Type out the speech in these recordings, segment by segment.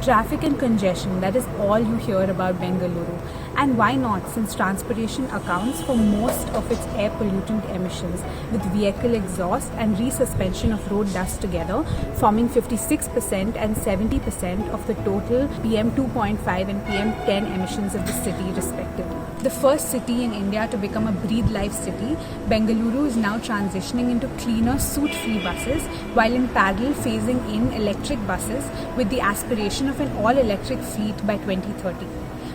Traffic and congestion, that is all you hear about Bengaluru. And why not, since transportation accounts for most of its air pollutant emissions, with vehicle exhaust and resuspension of road dust together forming 56% and 70% of the total PM 2.5 and PM 10 emissions of the city respectively. The first city in India to become a Breathe Life city, Bengaluru is now transitioning into cleaner soot-free buses, while in parallel phasing in electric buses with the aspiration of an all-electric fleet by 2030.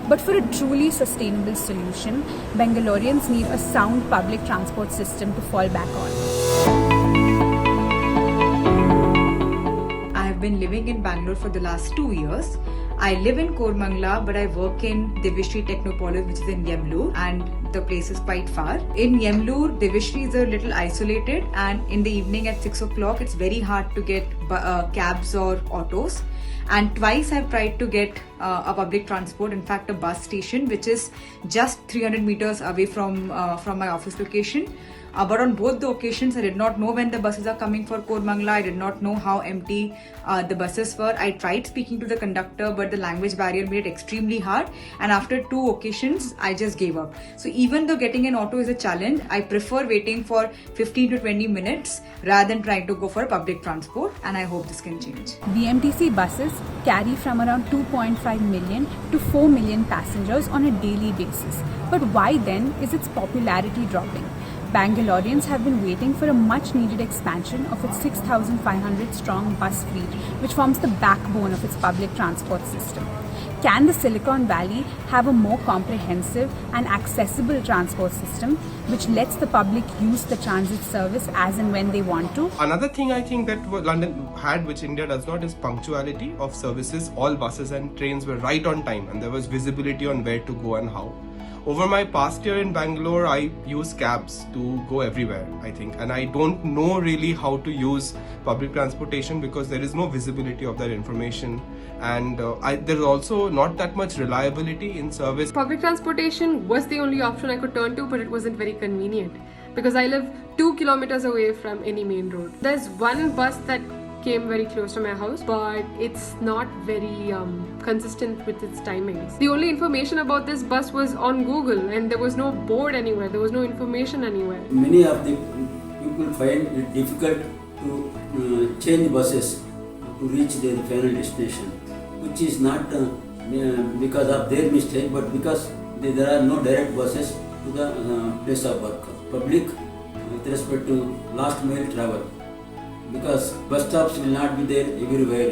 But for a truly sustainable solution, Bangaloreans need a sound public transport system to fall back on. I have been living in Bangalore for the last 2 years. I live in Koramangala, but I work in Devashri Technopolis, which is in Yemlur, and the place is quite far. In Yemlur, Devashri is a little isolated, and in the evening at 6 o'clock, it's very hard to get cabs or autos. And twice I've tried to get a public transport, in fact a bus station, which is just 300 meters away from my office location. But on both the occasions, I did not know when the buses are coming for Koramangala. I did not know how empty the buses were. I tried speaking to the conductor, but the language barrier made it extremely hard. And after 2 occasions, I just gave up. So even though getting an auto is a challenge, I prefer waiting for 15 to 20 minutes rather than trying to go for public transport. And I hope this can change. BMTC buses carry from around 2.5 million to 4 million passengers on a daily basis. But why then is its popularity dropping? Bangaloreans have been waiting for a much needed expansion of its 6,500 strong bus fleet, which forms the backbone of its public transport system. Can the Silicon Valley have a more comprehensive and accessible transport system which lets the public use the transit service as and when they want to? Another thing I think that London had, which India does not, is punctuality of services. All buses and trains were right on time and there was visibility on where to go and how. Over my past year in Bangalore, I use cabs to go everywhere, I think. And I don't know really how to use public transportation because there is no visibility of that information. And there's also not that much reliability in service. Public transportation was the only option I could turn to, but it wasn't very convenient because I live 2 kilometers away from any main road. There's one bus that came very close to my house, but it's not very consistent with its timings. The only information about this bus was on Google and there was no board anywhere, there was no information anywhere. Many of the people find it difficult to change buses to reach their final destination, which is not because of their mistake, but because there are no direct buses to the place of work. Public with respect to last mile travel, because bus stops will not be there everywhere,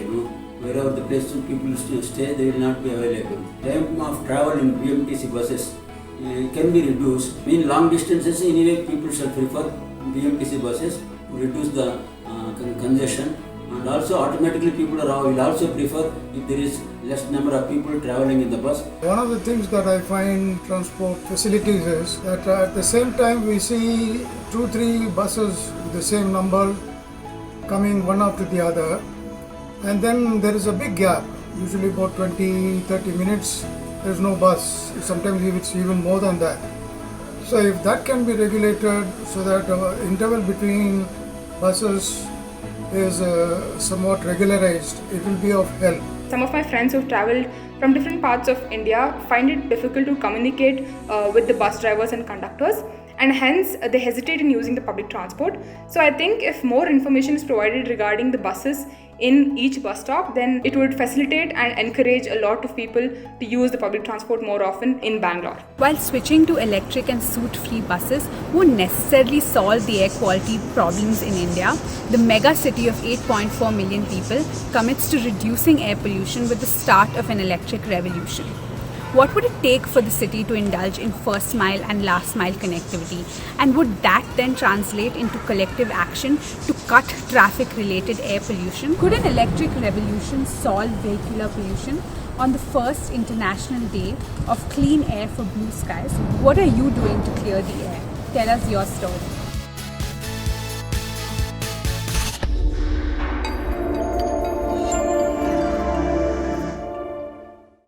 wherever the place people stay, they will not be available. Time of travel in BMTC buses can be reduced. In long distances, anyway, people shall prefer BMTC buses to reduce the congestion, and also automatically people will also prefer if there is less number of people traveling in the bus. One of the things that I find transport facilities is that at the same time we see 2-3 buses with the same number coming one after the other, and then there is a big gap, usually about 20-30 minutes, there is no bus. Sometimes it's even more than that. So if that can be regulated so that the interval between buses is somewhat regularized, it will be of help. Some of my friends who've travelled from different parts of India find it difficult to communicate with the bus drivers and conductors, and hence they hesitate in using the public transport. So I think if more information is provided regarding the buses in each bus stop, then it would facilitate and encourage a lot of people to use the public transport more often in Bangalore. While switching to electric and soot-free buses won't necessarily solve the air quality problems in India, the mega city of 8.4 million people commits to reducing air pollution with the start of an electric revolution. What would it take for the city to indulge in first mile and last mile connectivity? And would that then translate into collective action to cut traffic related air pollution? Could an electric revolution solve vehicular pollution? On the first International Day of Clean Air for Blue Skies, what are you doing to clear the air? Tell us your story.